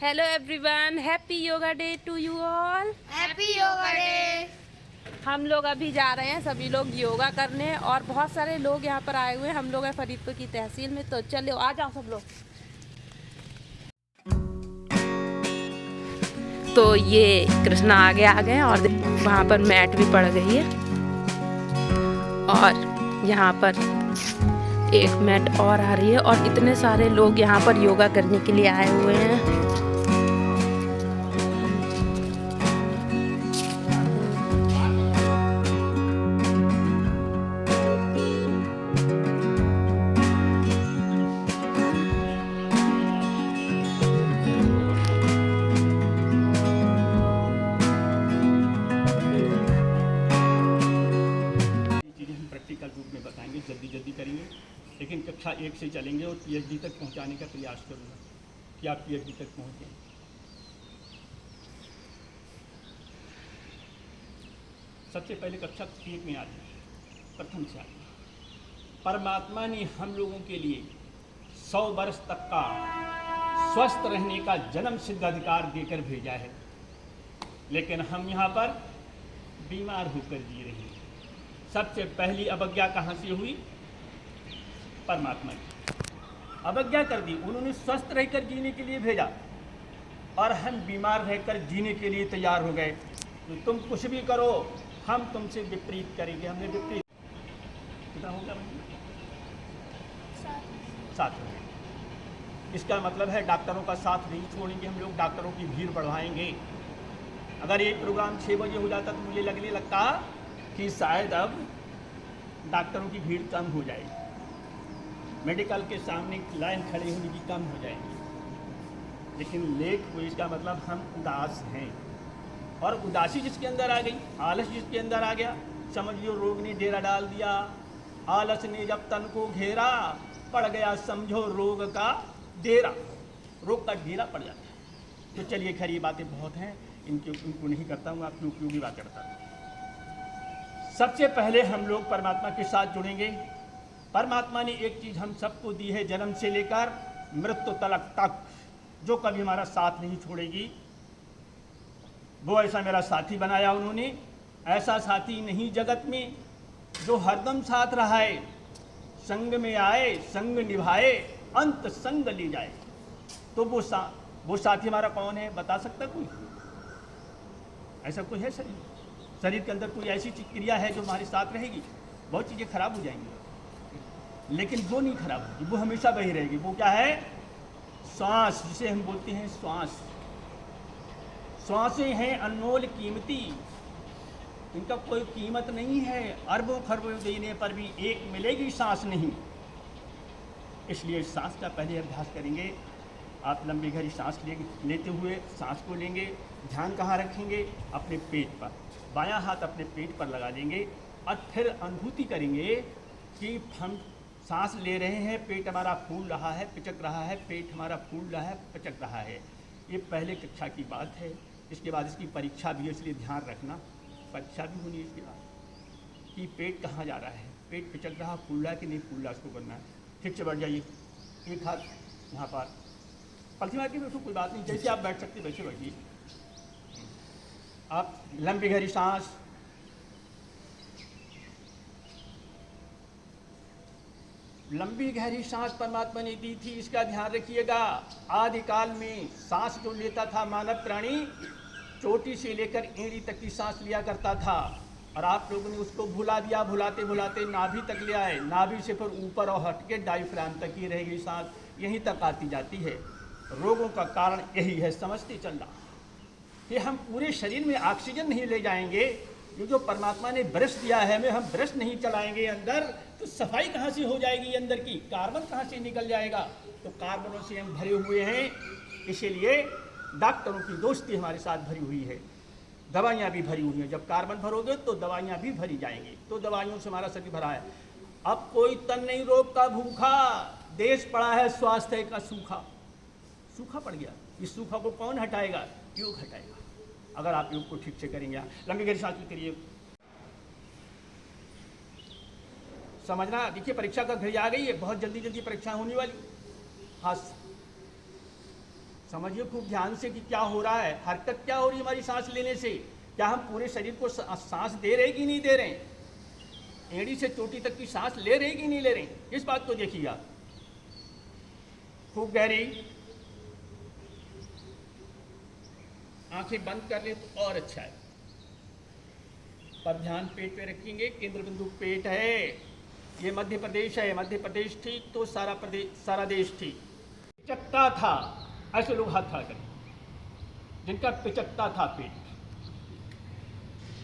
Hello everyone, happy yoga day to you all. Happy yoga day. हम लोग अभी जा रहे हैं सभी लोग योगा करने और बहुत सारे लोग यहाँ पर आए हुए हैं। हम लोग हैं फरीदपुर की तहसील में, तो चलो आ जाओ सब लोग। तो ये कृष्णा आगे आ गए और वहाँ पर मैट भी पड़ गई है और यहाँ पर एक मैट और आ रही है और इतने सारे लोग यहाँ पर योगा करने के लिए आए हुए हैं। प्रैक्टिकल रूप में बताएंगे, जल्दी करेंगे, लेकिन कक्षा 1 से चलेंगे और पीएचडी तक पहुंचाने का प्रयास करूंगा कि आप पीएचडी तक पहुंचें। सबसे पहले कक्षा 1 में आते हैं, प्रथम से आते हैं। परमात्मा ने हम लोगों के लिए 100 वर्ष तक का स्वस्थ रहने का जन्म सिद्ध अधिकार देकर भेजा है, लेकिन हम यहाँ पर बीमार होकर जी रहे हैं। सबसे पहली अवज्ञा कहाँ से हुई? परमात्मा की अवज्ञा कर दी। उन्होंने स्वस्थ रहकर जीने के लिए भेजा और हम बीमार रहकर जीने के लिए तैयार हो गए। तो तुम कुछ भी करो, हम तुमसे विपरीत करेंगे। हमने विपरीत कितना हो गया? 7 हो गए। इसका मतलब है डॉक्टरों का साथ नहीं छोड़ेंगे हम लोग, डॉक्टरों की भीड़ बढ़ाएंगे। अगर ये प्रोग्राम 6 बजे हो जाता तो मुझे लगने लगता कि शायद अब डॉक्टरों की भीड़ कम हो जाएगी, मेडिकल के सामने लाइन खड़े होने की कम हो जाएगी। लेकिन लेट हुई इसका मतलब हम उदास हैं, और उदासी जिसके अंदर आ गई, आलस जिसके अंदर आ गया, समझियो रोग ने डेरा डाल दिया। आलस ने जब तन को घेरा, पड़ गया समझो रोग का डेरा। रोग का डेरा पड़ जाता है। तो चलिए खैर, ये बातें बहुत हैं, इनको नहीं करता हूँ, आपकी उपयोगी बात करता हूँ। सबसे पहले हम लोग परमात्मा के साथ जुड़ेंगे। परमात्मा ने एक चीज़ हम सबको दी है, जन्म से लेकर मृत्यु तक जो कभी हमारा साथ नहीं छोड़ेगी, वो ऐसा मेरा साथी बनाया उन्होंने। ऐसा साथी नहीं जगत में जो हरदम साथ रहा है, संग में आए संग निभाए अंत संग ले जाए। तो वो साथी हमारा कौन है? बता सकता कोई? ऐसा कोई है? शरीर के अंदर कोई ऐसी क्रिया है जो हमारे साथ रहेगी? बहुत चीज़ें खराब हो जाएंगी, लेकिन वो नहीं खराब होगी, वो हमेशा बही रहेगी। वो क्या है? श्वास, जिसे हम बोलते हैं श्वास। श्वासें हैं अनमोल कीमती, इनका कोई कीमत नहीं है। अरबों खरबों देने पर भी एक मिलेगी सांस नहीं। इसलिए सांस का पहले अभ्यास करेंगे। आप लंबी गहरी सांस लेते हुए सांस को लेंगे। ध्यान कहाँ रखेंगे? अपने पेट पर। बायां हाथ अपने पेट पर लगा लेंगे और फिर अनुभूति करेंगे कि हम सांस ले रहे हैं, पेट हमारा फूल रहा है, पिचक रहा है, पेट हमारा फूल रहा है, पिचक रहा है। ये पहले कक्षा की बात है। इसके बाद इसकी परीक्षा भी है, इसलिए ध्यान रखना, परीक्षा भी होनी है इसके बाद कि पेट कहाँ जा रहा है, पेट पिचक रहा, फूल रहा है कि नहीं फूल रहा, इसको करना है। ठीक से बैठ जाइए। एक हाथ यहाँ पर पलथी मार के बैठो, कोई बात नहीं, जैसे आप बैठ सकते वैसे बैठिए। आप लंबी गहरी सांस, लंबी गहरी सांस परमात्मा ने दी थी, इसका ध्यान रखिएगा। आदिकाल में सांस जो लेता था मानव प्राणी, चोटी से लेकर एड़ी तक की सांस लिया करता था, और आप लोगों ने उसको भुला दिया। भुलाते भुलाते नाभि तक ले आए, नाभि से फिर ऊपर और हट के डायफ्राम तक ही रहेगी सांस, यहीं तक आती जाती है। रोगों का कारण यही है, समझते चलना कि हम पूरे शरीर में ऑक्सीजन नहीं ले जाएंगे। जो परमात्मा ने ब्रश दिया है हमें, हम ब्रश नहीं चलाएंगे अंदर, तो सफाई कहाँ से हो जाएगी अंदर की? कार्बन कहाँ से निकल जाएगा? तो कार्बनों से हम भरे हुए हैं। इसीलिए डॉक्टरों की दोस्ती हमारे साथ भरी हुई है, दवाइयाँ भी भरी हुई हैं। जब कार्बन भरोगे तो दवाइयाँ भी भरी जाएंगी, तो दवाइयों से हमारा शरीर भरा है। अब कोई तन नहीं रोग का भूखा, देश पड़ा है स्वास्थ्य का सूखा। सूखा पड़ गया, इस सूखा को कौन हटाएगा? योग हटाएगा, अगर आप योग को ठीक से करेंगे। लंबी गहरी सांस करिए। समझना, देखिए परीक्षा का घड़ी आ गई है, बहुत जल्दी परीक्षा होने वाली। हाँ, समझिए खूब ध्यान से कि क्या हो रहा है, हरकत क्या हो रही है हमारी सांस लेने से। क्या हम पूरे शरीर को सांस दे रहे कि नहीं दे रहे, एड़ी से चोटी तक की सांस ले रहे कि नहीं ले रहे, इस बात को देखिएगा। खूब गहरी आंखें बंद कर ले तो और अच्छा है। पर ध्यान पेट पे रखेंगे, केंद्र बिंदु पेट है। ये मध्य प्रदेश है, मध्य प्रदेश ठीक तो सारा देश ठीक। पिचकता था, ऐसे लोग हाथ खड़ा करें जिनका पिचकता था पेट।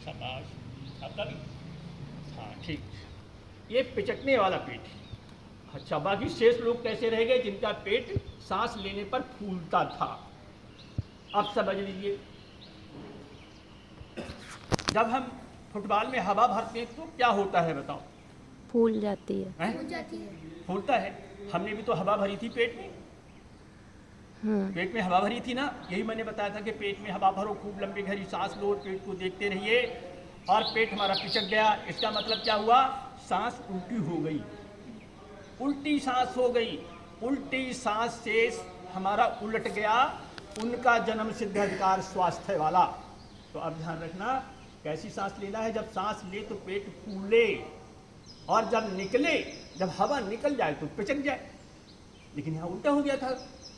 शाबाश, आपका भी, हाँ ठीक, ये पिचकने वाला पेट है। अच्छा, बाकी शेष लोग कैसे रह गए जिनका पेट सांस लेने पर फूलता था। अब समझ लीजिए, जब हम फुटबॉल में हवा भरते हैं तो क्या होता है बताओ? फूल जाती है, फूलता है। हमने भी तो हवा भरी थी पेट में, पेट में हवा भरी थी ना। यही मैंने बताया था कि पेट में हवा भरो, खूब लंबी गहरी सांस लो, पेट को देखते रहिए। और पेट हमारा पिचक गया, इसका मतलब क्या हुआ? सांस उल्टी हो गई, उल्टी सांस हो गई। उल्टी सांस से हमारा उलट गया उनका जन्म सिद्ध अधिकार स्वास्थ्य वाला। तो अब ध्यान रखना, कैसी सांस लेना है? जब सांस ले तो पेट फूले, और जब निकले, जब हवा निकल जाए तो पिचक जाए। लेकिन यहाँ उल्टा हो गया था,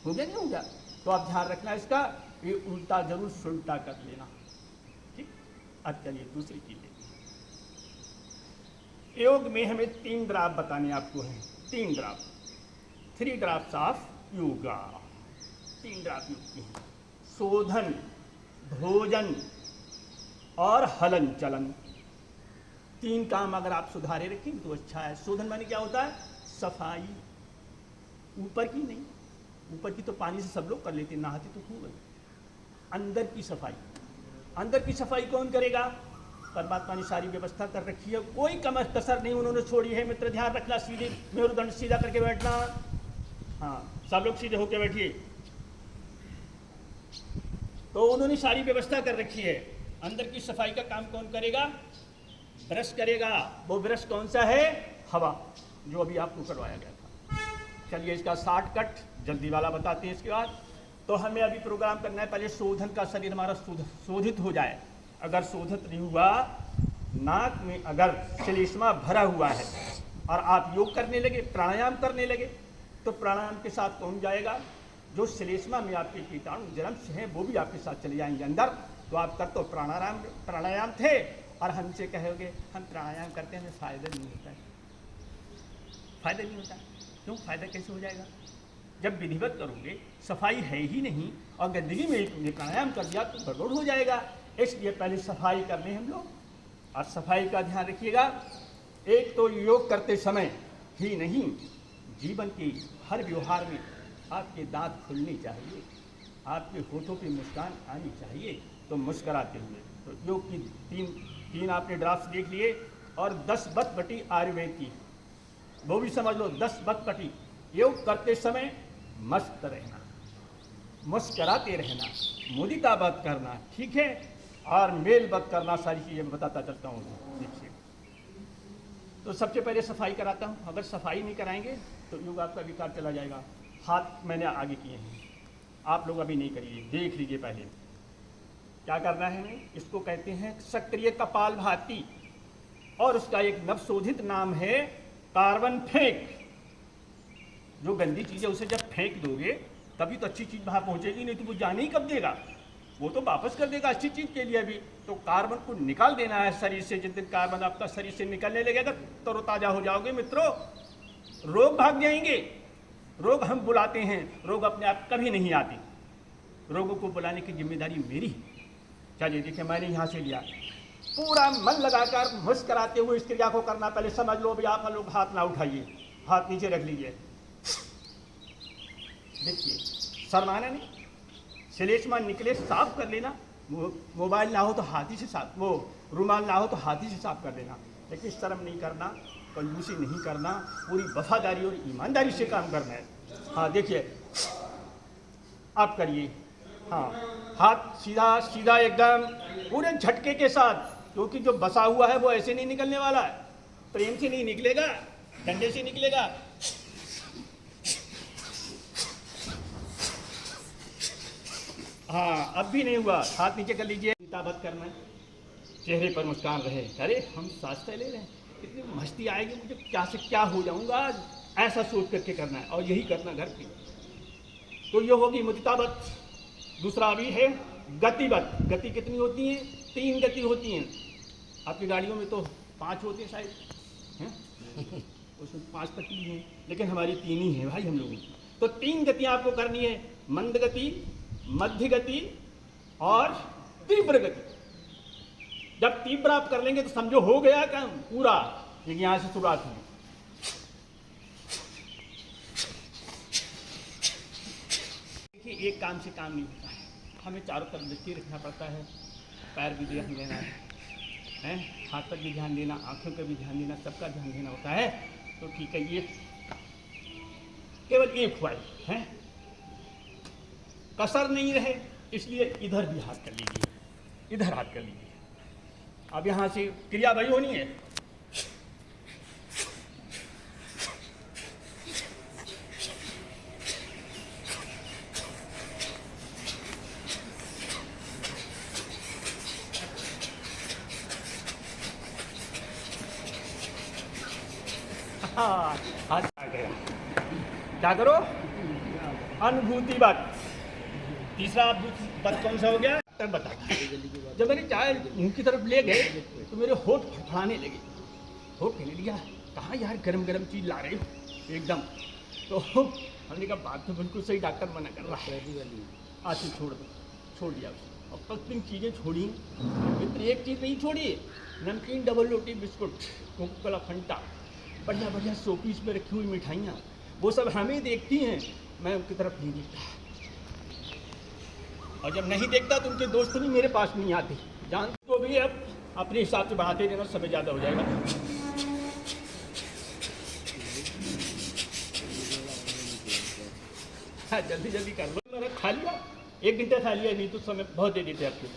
हो गया नहीं हो गया? तो आप ध्यान रखना इसका, ये उल्टा जरूर सुलटा कर लेना, ठीक। अब चलिए दूसरी चीज देखिए। योग में हमें 3 ड्राप बताने आपको हैं, 3 drop, 3 drops of yoga. 3 drop योग की हैं, शोधन, भोजन और हलन चलन। 3 काम अगर आप सुधारे रखेंगे तो अच्छा है। शोधन माने क्या होता है? सफाई, ऊपर की नहीं, ऊपर की तो पानी से सब लोग कर लेते, नहाते तो खूब है। अंदर की सफाई, अंदर की सफाई कौन करेगा? परमात्मा ने सारी व्यवस्था कर रखी है, कोई कमर कसर नहीं उन्होंने छोड़ी है। मित्र ध्यान रखना, सीधे मेरुदंड सीधा करके बैठना। हाँ, सब लोग सीधे होकर बैठिए। तो उन्होंने सारी व्यवस्था कर रखी है। अंदर की सफाई का काम कौन करेगा? ब्रश करेगा। वो ब्रश कौन सा है? हवा, जो अभी आपको करवाया गया था। चलिए इसका शॉर्टकट जल्दी वाला बताते हैं। इसके बाद तो हमें अभी प्रोग्राम करना है, पहले शोधन का शरीर हमारा शोधित हो जाए। अगर शोधित नहीं हुआ, नाक में अगर श्लेष्मा भरा हुआ है और आप योग करने लगे, प्राणायाम करने लगे, तो प्राणायाम के साथ कौन जाएगा? जो श्लेष्मा में आपके कीटाणु जर्म्स हैं वो भी आपके साथ चले जाएंगे अंदर। तो आप कर तो प्राणायाम थे, और हमसे कहोगे हम प्राणायाम करते हैं, हमें फायदा नहीं होता है। फायदा नहीं होता, क्यों? फायदा कैसे हो जाएगा? जब विधिवत करोगे, सफाई है ही नहीं और गंदगी में प्राणायाम कर दिया तो गड़बड़ हो जाएगा। इसलिए पहले सफाई करने हम लोग, और सफाई का ध्यान रखिएगा। एक तो योग करते समय ही नहीं, जीवन के हर व्यवहार में आपके दांत खुलने चाहिए, आपके होठों पे मुस्कान आनी चाहिए, तो मुस्कराते हुए। तो योग की तीन आपने ड्राफ्ट देख लिए, और 10 बटी आयुर्वेद की, वो भी समझ लो। 10 बटी योग करते समय मस्त रहना, मुस्कराते रहना, मुदिता बत करना, ठीक है, और मेल बत करना, सारी चीज़ें बताता चलता हूँ। देखिए, तो सबसे पहले सफाई कराता हूँ। अगर सफाई नहीं कराएंगे तो योग आपका बेकार चला जाएगा। हाथ मैंने आगे किए हैं, आप लोग अभी नहीं करिए, देख लीजिए। पहले क्या करना है हमें? इसको कहते हैं सक्रिय कपालभाति, और उसका एक नवशोधित नाम है कार्बन फेंक। जो गंदी चीज़ है उसे जब फेंक दोगे तभी तो अच्छी चीज़ वहाँ पहुँचेगी, नहीं तो वो जाने ही कब देगा, वो तो वापस कर देगा अच्छी चीज़ के लिए भी। तो कार्बन को निकाल देना है शरीर से। जिस दिन कार्बन आपका शरीर से निकलने लगेगा तरोताज़ा हो जाओगे मित्रों, रोग भाग जाएंगे। रोग हम बुलाते हैं, रोग अपने आप कभी नहीं आते। रोगों को बुलाने की जिम्मेदारी मेरी है। चलिए देखिए, मैंने यहाँ से लिया, पूरा मन लगाकर मुस्कराते हुए इस क्रिया को करना। पहले समझ लो भी, आप लोग हाथ ना उठाइए, हाथ नीचे रख लीजिए। देखिए, शर्माना नहीं, श्लेष्मा निकले साफ कर लेना। मोबाइल ना हो तो हाथी से साफ, वो रुमाल ना हो तो हाथी से साफ कर लेना। लेकिन शर्म नहीं करना, कंजूसी नहीं करना, पूरी वफादारी और ईमानदारी से काम करना है। हाँ देखिए, आप करिए। हाँ, हाथ सीधा सीधा एकदम पूरे झटके के साथ, क्योंकि जो बसा हुआ है वो ऐसे नहीं निकलने वाला है, प्रेम से नहीं निकलेगा, डंडे से निकलेगा। हाँ, अब भी नहीं हुआ। हाथ नीचे कर लीजिए। ताबत करना है, चेहरे पर मुस्कान रहे। अरे हम सांस ले रहे हैं, इतनी मस्ती आएगी, मुझे क्या से क्या हो जाऊंगा, ऐसा सोच करके करना है और यही करना घर पे। तो ये होगी मुदिताबत। दूसरा अभी है गतिबत। गति कितनी होती है? 3 गति होती हैं। आपकी गाड़ियों में तो 5 होती है शायद, हैं? उसमें 5 तक ही हैं, लेकिन हमारी 3 ही है भाई हम लोगों की। तो 3 गतियाँ आपको करनी है, मंद गति, मध्य गति और तीव्र गति। जब तीव्र आप कर लेंगे तो समझो हो गया काम पूरा। लेकिन यहाँ से शुरुआत हुई। देखिए, एक काम से काम नहीं होता है, हमें चारों तरफ दृष्टि रखना पड़ता है। पैर भी ध्यान देना है, हाथ पर भी ध्यान देना, आंखों का भी ध्यान देना, सबका ध्यान देना होता है। तो ठीक है, ये केवल एक हुआ है, कसर नहीं रहे, इसलिए इधर भी हाथ कर लीजिए, इधर हाथ कर लीजिए। अब यहाँ से क्रिया वही होनी है। हाँ, हाथ आ गया। क्या करो? अनुभूति बात। तीसरा बात कौन सा हो गया? तब बता। जब मैंने चाय मुंह की तरफ ले गए तो मेरे होठ फड़फड़ाने लगे। होठ कहने लगा, कहाँ यार गरम गरम चीज़ ला रहे हो एकदम। तो हमने कहा बात तो बिल्कुल सही, डॉक्टर मना कर रहा है, आज से छोड़ दो। छोड़ दिया उसने। अब तक 3 चीज़ें छोड़ी, इतनी एक चीज़ नहीं छोड़ी। नमकीन, डबल रोटी, बिस्कुट, कोका-कोला, फंटा, बढ़िया बढ़िया शोपीस में रखी हुई मिठाइयाँ, वो सब हमें देखती हैं, मैं उनकी तरफ नहीं देखता। और जब नहीं देखता तो उनके दोस्त भी मेरे पास नहीं आते। जान को भी अब अपने हिसाब से बढ़ाते देना, समय ज़्यादा हो जाएगा। हाँ, जल्दी जल्दी कर लो। मैंने खा लिया, 1 घंटा खा लिया, नहीं तो समय बहुत दे देते आपको।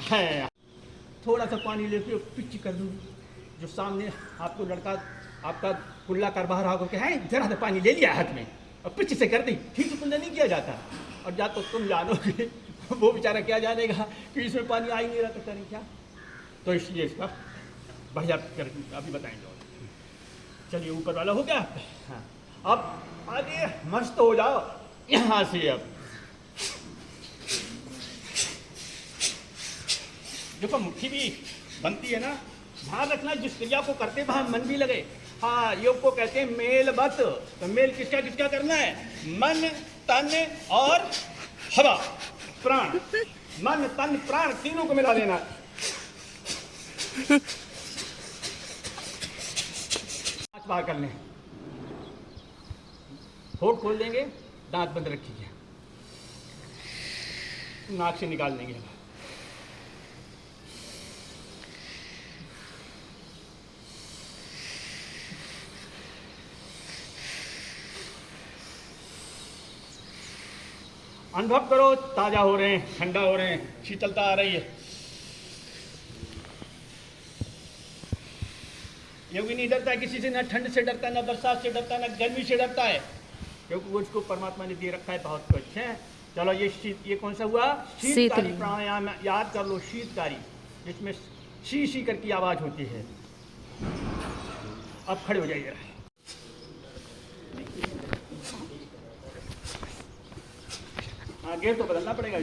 है, थोड़ा सा पानी लेके पिच कर दूँ। जो सामने आपको लड़का आपका कुल्ला कर बाहर आकर के, है जरा सा पानी ले लिया हाथ में और पिच से कर दी, ठीक से कुल्ला नहीं किया जाता। और जा तो तुम जानोगे, वो बेचारा क्या जानेगा कि इसमें पानी आ ही नहीं रहा, तो करें क्या। तो इसलिए इसका बढ़िया कर अभी बताएंगे। चलिए, ऊपर वाला हो गया। हाँ, अब आगे मस्त हो जाओ यहाँ से। अब देखो, मुट्ठी भी बनती है ना, ध्यान रखना जिस क्रिया को करते वहां मन भी लगे। हाँ, योग को कहते हैं मेलबत। तो मेल किसका किसका करना है? मन, तन और हवा, प्राण। मन, तन, प्राण तीनों को मिला देना। 5 बार कर लें। होठ खोल देंगे, दांत बंद रखिए, नाक से निकाल देंगे। अनुभव करो, ताजा हो रहे हैं, ठंडा हो रहे हैं, शीतलता आ रही है। योगी नहीं डरता किसी से, ना ठंड से डरता, ना बरसात से डरता, ना गर्मी से डरता है, क्योंकि वो उसको परमात्मा ने दे रखा है बहुत कुछ है। चलो, ये कौन सा हुआ? शीतकारी प्राणायाम याद कर लो, शीतकारी, जिसमें शी शी करके आवाज होती है। अब खड़े हो जाइए। गेट तो बदलना पड़ेगा।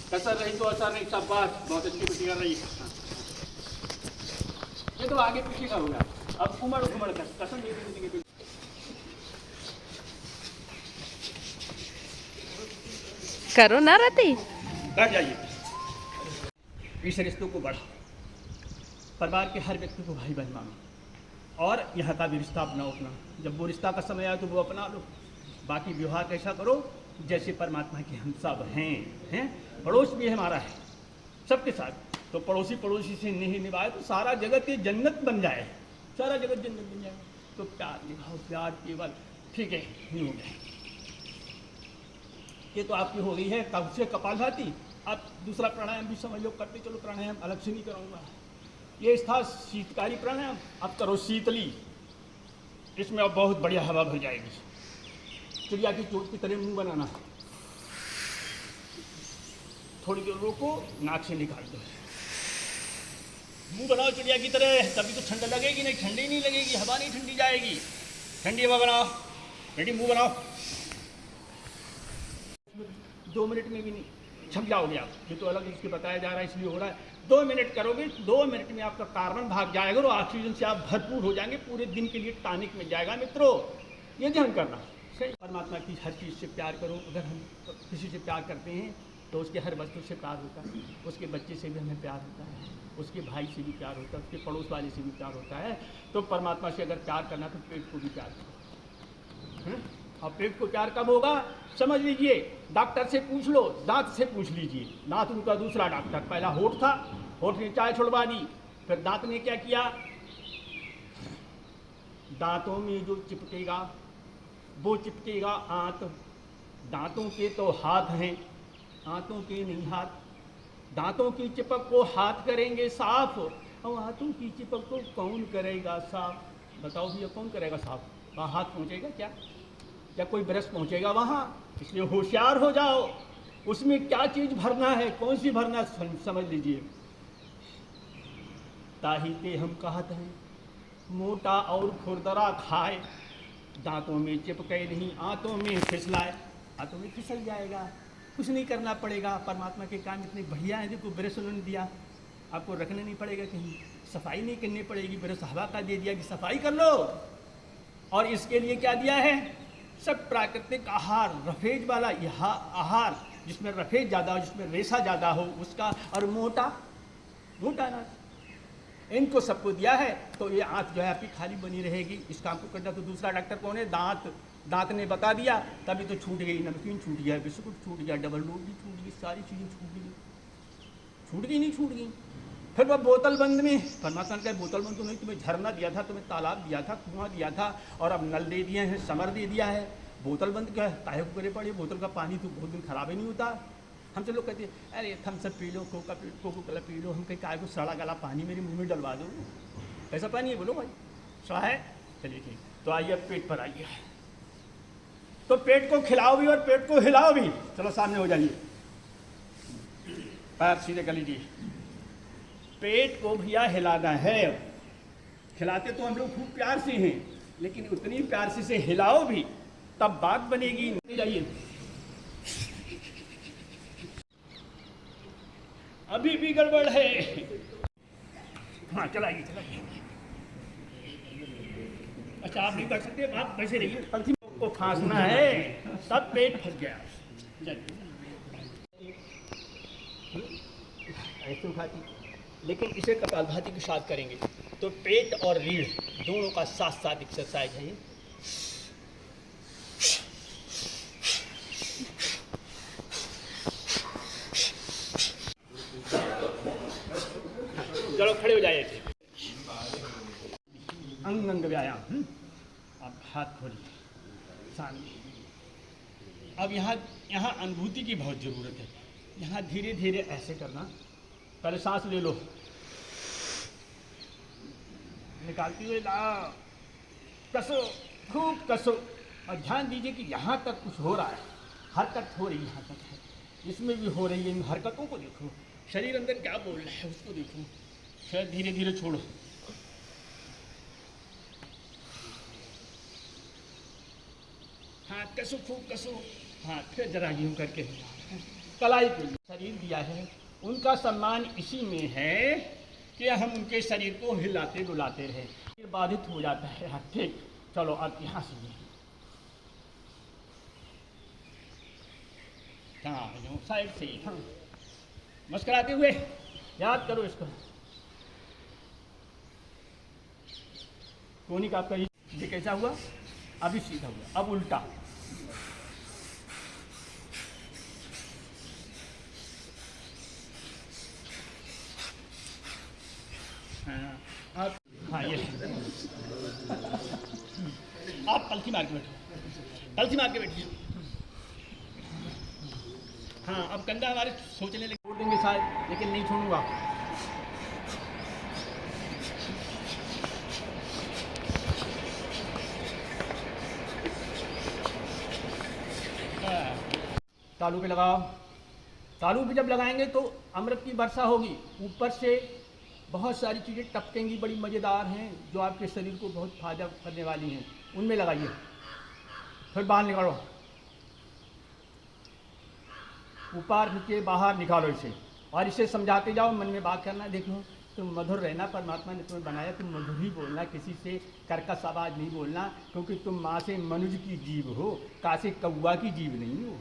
कसर रही तो असर नहीं, सब बात बहुत अच्छी कुछ कर रही है। ये तो आगे पीछे का होगा। अब उमड़ उमड़ कर कसर नहीं देंगे। करो ना रति, बैठ जाइए। इस रिश्तों को बढ़ाओ, परिवार के हर व्यक्ति को भाई बहन मानो, और यहाँ का भी रिश्ता अपनाओ अपना। जब वो रिश्ता का समय आए तो वो अपना लो। बाकी व्यवहार कैसा करो जैसे परमात्मा के हम सब हैं। पड़ोस भी हमारा है सबके साथ। तो पड़ोसी पड़ोसी से नहीं निभाए तो सारा जगत ये जन्नत बन जाए, सारा जगत जन्नत बन जाए। तो प्यार निभाओ, प्यार केवल ठीक है, नहीं हो गया। ये तो आपकी हो गई है कब से कपालभाति। आप दूसरा प्राणायाम भी समझ लो, करते चलो, प्राणायाम अलग से नहीं कराऊंगा। ये था शीतकारी प्राणायाम, अब करो शीतली। इसमें अब बहुत बढ़िया हवा भर जाएगी। चिड़िया की चोट की तरह मुंह बनाना, थोड़ी देर रोको, नाक से निकाल दो, मुंह बनाओ चिड़िया की तरह, तभी तो ठंड लगेगी, नहीं ठंडी नहीं लगेगी, हवा नहीं ठंडी जाएगी। ठंडी हवा बनाओ बेटी, मुंह बनाओ। 2 मिनट में भी नहीं, छप जाओगे आप। ये तो अलग इसके बताया जा रहा है इसलिए हो रहा है। 2 मिनट करोगे, 2 मिनट में आपका कार्बन भाग जाएगा और ऑक्सीजन से आप भरपूर हो जाएंगे, पूरे दिन के लिए टॉनिक मिल जाएगा। मित्रों, ये ध्यान करना। सही, परमात्मा की हर चीज़ से प्यार करो। अगर हम किसी से प्यार करते हैं तो उसके हर वस्तु से प्यार होता है, उसके बच्चे से भी हमें प्यार होता है, उसके भाई से भी प्यार होता है, उसके पड़ोस वाले से भी प्यार होता है। तो परमात्मा से अगर प्यार करना तो पेट को भी प्यार करो। और पेट को प्यार कब होगा समझ लीजिए, डॉक्टर से पूछ लो, दांत से पूछ लीजिए। दांत उनका दूसरा डॉक्टर, पहला होठ था, होठ ने चाय छुड़वा दी, फिर दांत ने क्या किया, दांतों में जो चिपकेगा वो चिपकेगा आंत। दांतों के तो हाथ हैं, आंतों के नहीं हाथ। दांतों की चिपक को हाथ करेंगे साफ, और हाथों की चिपक को कौन करेगा साफ? बताओ भैया, कौन करेगा साफ? वहाँ हाथ पहुँचेगा क्या, या कोई ब्रश पहुँचेगा वहाँ? इसलिए होशियार हो जाओ, उसमें क्या चीज़ भरना है, कौन सी भरना समझ लीजिए। ताही पे हम कहत हैं, मोटा और खुरदरा खाए, दांतों में चिपके नहीं, आंतों में फिसलाए। हाथों में फिसल जाएगा, कुछ नहीं करना पड़ेगा। परमात्मा के काम इतने बढ़िया हैं, देखो ब्रश उन्होंने दिया, आपको रखना नहीं पड़ेगा, कहीं सफाई नहीं करनी पड़ेगी, ब्रश हवा का दे दिया कि सफाई कर लो। और इसके लिए क्या दिया है, सब प्राकृतिक आहार, रफेज वाला यह आहार, जिसमें रफेज ज़्यादा हो, जिसमें रेशा ज़्यादा हो उसका, और मोटा मोटा अनाज, इनको सबको दिया है। तो ये आंत जो है आपकी खाली बनी रहेगी। इस काम को करना तो दूसरा डॉक्टर कौन है, दांत। दांत ने बता दिया, तभी तो छूट गई, नमकीन छूट गया, बिस्कुट छूट गया, डबल रोटी भी छूट गई, सारी चीज़ें छूट गई, छूट गई नहीं छूट गई। फिर वह बोतल बंद में, परमात्मा ने कहा बोतल बंद तो नहीं, तुम्हें झरना दिया था, तुम्हें तालाब दिया था, कुआं दिया था, और अब नल दे दिए हैं, समर दे दिया है। बोतल बंद क्या है, काहे को करे पड़े, बोतल का पानी तो बहुत दिन खराब ही नहीं होता। हमसे लोग कहते हैं अरे Thums up P low, cocoa Cola P low. हम कहीं काय को सड़ा गला पानी मेरे मुंह में डलवा दो, कैसा पानी है बोलो भाई, सड़ा है? चलिए ठीक, तो आइए अब पेट पर आइए। तो पेट को खिलाओ भी और पेट को हिलाओ भी। चलो सामने हो जाइए, पैर सीधे कर लीजिए। पेट को भैया हिलाना है। खिलाते तो हम लोग खूब प्यार से हैं, लेकिन उतनी प्यार से हिलाओ भी, तब बात बनेगी। जाइए, अभी भी गड़बड़ है। हाँ चलाइए चलाइए। अच्छा आप नहीं कर सकते, आप वैसे रहिए, पंथी को फांसना है, तब पेट फंस गया। ऐसे उठाती, लेकिन इसे कपालभाति के साथ करेंगे तो पेट और रीढ़ दोनों का साथ साथ एक्सरसाइज है। चलो खड़े हो जाइए थे। अंग अंग व्यायाम। अब हाथ खोलिए सामने। अब यहाँ अनुभूति की बहुत ज़रूरत है। यहाँ धीरे धीरे ऐसे करना, पहले सांस ले लो, निकालती हुए ला, कसो, खूब कसो, और ध्यान दीजिए कि यहाँ तक कुछ हो रहा है, हरकत हो रही है, यहाँ तक है, इसमें भी हो रही है। इन हरकतों को देखो, शरीर अंदर क्या बोल रहा है उसको देखो। फिर धीरे धीरे छोड़ो, हाँ कसो, खूब कसो, हाँ फिर जरा यूं करके कलाई के लिए शरीर दिया है, उनका सम्मान इसी में है कि हम उनके शरीर को हिलाते डुलाते रहे। ये बाधित हो जाता है। हाँ ठीक, चलो अब यहाँ से हाँ यूँ साइड से, हाँ मुस्कुराते हुए याद करो इसको। कोनिक आपका ये कैसा हुआ, अभी सीधा हुआ, अब उल्टा। हाँ आप, हाँ ये आप पलथी मार के बैठो। कलसी मार के बैठिए। हाँ, अब कंधा हमारे सोचने लगे, छोड़ देंगे शायद, लेकिन नहीं छोड़ूंगा। तालू पे लगाओ। तालू पे जब लगाएंगे तो अमृत की वर्षा होगी, ऊपर से बहुत सारी चीज़ें टपकेंगी, बड़ी मज़ेदार हैं, जो आपके शरीर को बहुत फायदा करने वाली हैं। उनमें लगाइए, फिर बाहर निकालो, ऊपर नीचे बाहर निकालो इसे, और इसे समझाते जाओ, मन में बात करना। देखो, तुम मधुर रहना, परमात्मा ने तुम्हें बनाया, तुम मधुर ही बोलना, किसी से कर्कश आवाज़ नहीं बोलना, क्योंकि तुम माँ से मनुज की जीव हो, का से कौआ की जीव नहीं हो,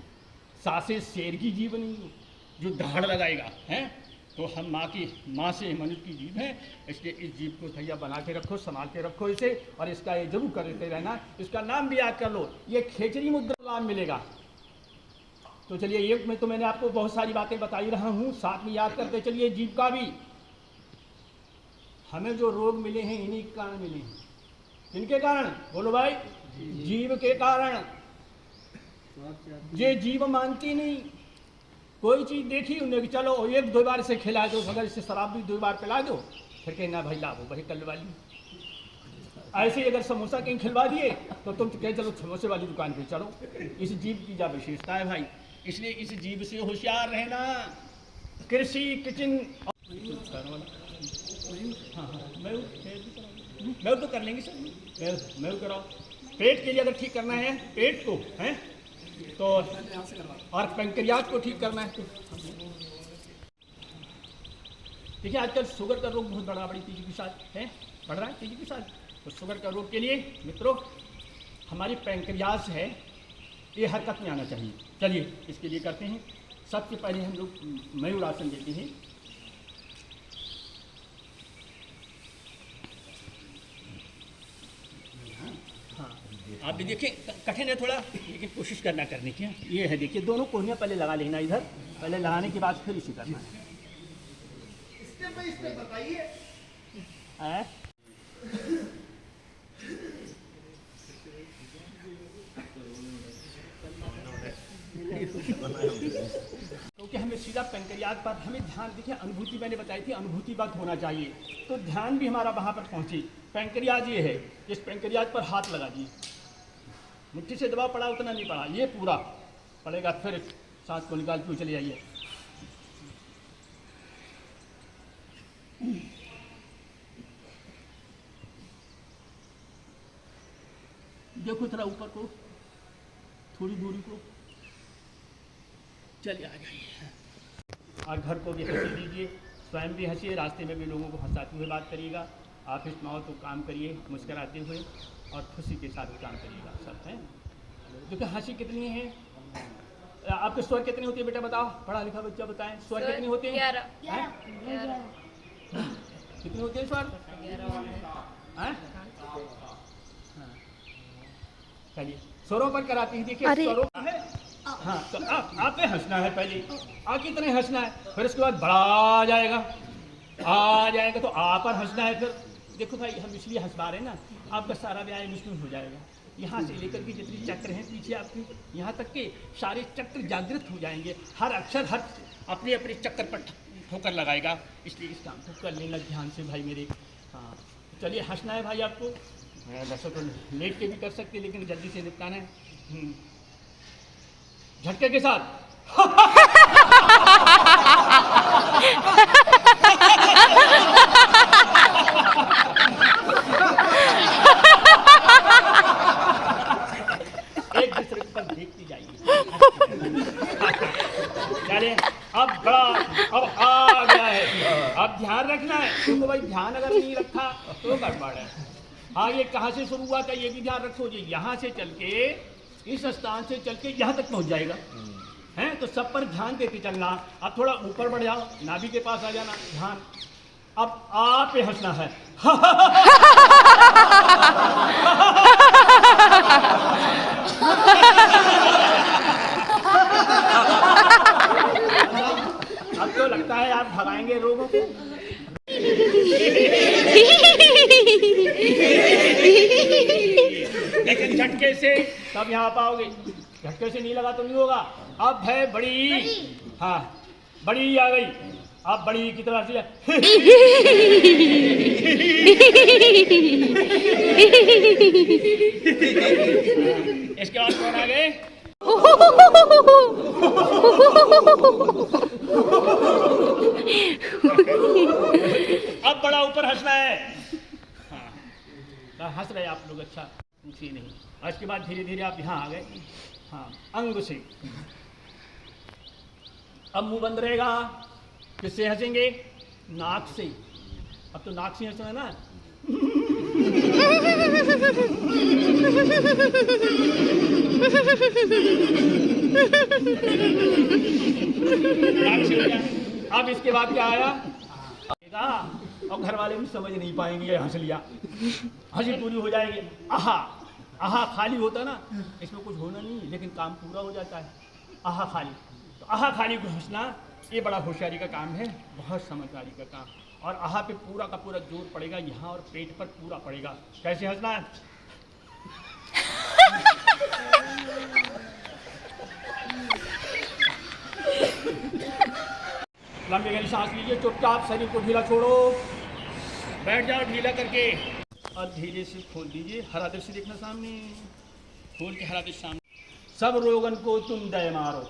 सा से शेर की जीव नहीं हो जो दहाड़ लगाएगा, हैं। तो हम माँ से मनुष्य की जीव है, इसलिए इस जीव को भैया बना के रखो, संभाल के रखो इसे, और इसका ये जरूर करते रहना। इसका नाम भी याद कर लो, ये खेचरी मुद्रा नाम मिलेगा। तो चलिए, ये मैं तो मैंने आपको बहुत सारी बातें बताई रहा हूँ, साथ में याद करते चलिए जीव का भी। हमें जो रोग मिले हैं इन्हीं के कारण मिले हैं। किनके कारण? बोलो भाई, जीव के कारण। ये जीव मानती नहीं, कोई चीज़ देखी उन्हें कि चलो एक दो बार इसे खिला दो, अगर इसे शराब भी 2 बार पिला दो, फिर कहना भाई लाओ भाई कल वाली। ऐसे ही अगर समोसा कहीं खिलवा दिए तो तुम कहे चलो समोसे वाली दुकान पे चलो। इस जीव की क्या विशेषता है भाई, इसलिए इस जीव से होशियार रहना। कृषि किचन हाँ, मैं तो कर लेंगे सर, मैं कराओ। पेट के लिए अगर ठीक करना है पेट को, हैं, तो और पैंक्रियाज को ठीक करना है तो देखिए, आजकल शुगर का रोग बहुत बड़ी तेजी के साथ है, बढ़ रहा है तेजी के साथ। तो शुगर का रोग के लिए मित्रों, हमारी पैंक्रियाज है, ये हरकत में आना चाहिए। चलिए इसके लिए करते हैं। सबसे पहले हम लोग मयूर आसन देते हैं। आप भी देखिए, कठिन है थोड़ा, लेकिन कोशिश करना करने की। ये है, देखिए दोनों कोहनियाँ पहले लगा लेना, इधर पहले लगाने के बाद फिर इसी करना है। स्टेप बाय स्टेप बताइए। क्योंकि हमें सीधा पैंक्रियाज पर हमें ध्यान, देखिए अनुभूति मैंने बताई थी, अनुभूति वक्त होना चाहिए, तो ध्यान भी हमारा वहाँ पर पहुँचे। पैंक्रियाज ये है, इस पैंक्रियाज पर हाथ लगा दिए, मुट्ठी से दबाव पड़ा उतना नहीं पड़ा, ये पूरा पड़ेगा। फिर सांस को निकाल के चले जाइए। देखो थोड़ा ऊपर को, थोड़ी दूरी को, चलिए आ जाइए। और घर को भी हंसी दीजिए, स्वयं भी हंसिए, रास्ते में भी लोगों को हंसाते हुए बात करिएगा। ऑफिस में आओ तो काम करिए मुस्कराते हुए और खुशी के साथ काम करिएगा सब, हैं। देखो हंसी कितनी है, आपके स्वर कितने होते हैं बेटा बताओ, पढ़ा लिखा बच्चा बताएं, स्वर कितने होते हैं? 11 कितने होते हैं स्वर? 11। चलिए स्वरों पर कराती है, देखिए स्वरों का है। हाँ, तो आप पे हंसना है पहले, कितने हंसना है, फिर उसके बाद बड़ा आ जाएगा तो आप पर हंसना है। फिर देखो भाई, हम इसलिए हंस पा रहे हैं ना, आपका सारा व्यायाम इसमें हो जाएगा। यहाँ से लेकर के जितने चक्र हैं पीछे आपकी, यहाँ तक के सारे चक्र जागृत हो जाएंगे, हर अक्षर हर अपने अपने चक्कर पर ठोकर लगाएगा। इसलिए इस काम को कर लेना ध्यान से भाई मेरे। हाँ चलिए, हंसना है भाई आपको। वैसे तो लेट के भी कर सकते, लेकिन जल्दी से निपटाना है झटके के साथ। एक दूसरे पर देखती जाइए। चलिए, अब आ गया है, अब ध्यान रखना है, क्योंकि भाई ध्यान अगर नहीं रखा तो गड़बड़ है। हाँ, ये कहाँ से शुरू हुआ था ये भी ध्यान रखो जी। यहाँ से चल के, इस स्थान से चल के यहाँ तक पहुँच जाएगा, हैं। तो सब पर ध्यान देते चलना। अब थोड़ा ऊपर बढ़ जाओ, नाभि के पास आ जाना, ध्यान। अब आप पे हंसना है। अब तो लगता है आप भगाएंगे रोगों को। लेकिन झटके से तब यहाँ पाओगे। झटके से नहीं लगा तो नहीं होगा। अब है बड़ी, हाँ बड़ी आ गई। अब बड़ी की तरह से इसके बाद कौन आ गए? अब बड़ा ऊपर हंसना है। हाँ हंस रहे आप लोग, अच्छा पूछिए नहीं। आज के बाद धीरे धीरे आप यहाँ आ गए। हाँ अंग से। अब मुंह बंद रहेगा। किससे हंसेंगे? नाक से। अब तो नाक से हंसना है ना। नाक से हो गया। अब इसके बाद क्या आया? और घर वाले भी समझ नहीं पाएंगे ये हंस लिया। हंसी पूरी हो जाएगी। आहा आहा खाली होता ना, इसमें कुछ होना नहीं लेकिन काम पूरा हो जाता है। आहा खाली, तो आहा खाली को हंसना ये बड़ा होशियारी का काम है, बहुत समझदारी का काम। और आहा पे पूरा का पूरा जोर पड़ेगा यहाँ और पेट पर पूरा पड़ेगा। कैसे हंसना है? लंबी गहरी सांस लीजिए। चुपचाप शरीर को ढीला छोड़ो। बैठ जाओ ढीला करके और धीरे से खोल दीजिए। हरा दृश्य देखना सामने, खोल के हरा दृश्य सामने। सब रोगन को तुम दया मारो,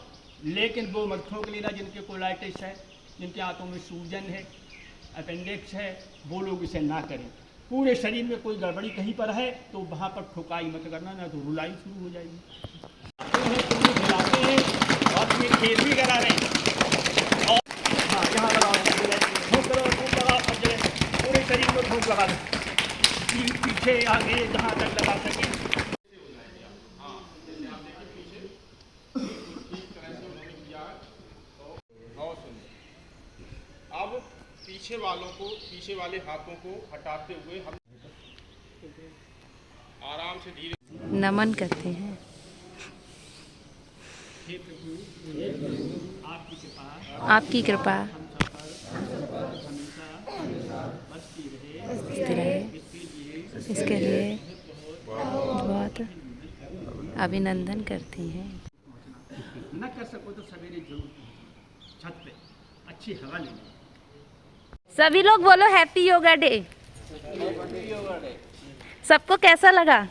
लेकिन वो मत ठोक लेना जिनके कोलाइटिस है, जिनके हाथों में सूजन है, अपेंडिक्स है, वो लोग इसे ना करें। पूरे शरीर में कोई गड़बड़ी कहीं पर है तो वहाँ पर ठोकाई मत करना, ना तो रुलाई शुरू हो जाएगी। खिलाते हैं और फिर खेल भी करा रहे हैं। और हाँ यहाँ लगाओ, ठोक करो, ठोक लगाओ, पूरे शरीर में ठोक लगा दो, पीछे आगे जहाँ तक लगा सके। अब पीछे वाले हाथों को हटाते हुए हम आराम से धीरे नमन करते हैं। आपकी कृपा बरसती रहे, इसके लिए बहुत अभिनंदन करती हैं। न कर सको तो सवेरे जरूर छत पे अच्छी हवा लेंगे। सभी लोग बोलो हैप्पी योगा डे। सबको कैसा लगा?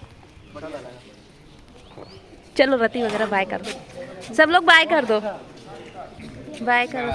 चलो रति वगैरह बाय कर दो। सब लोग बाय कर दो, बाय करो।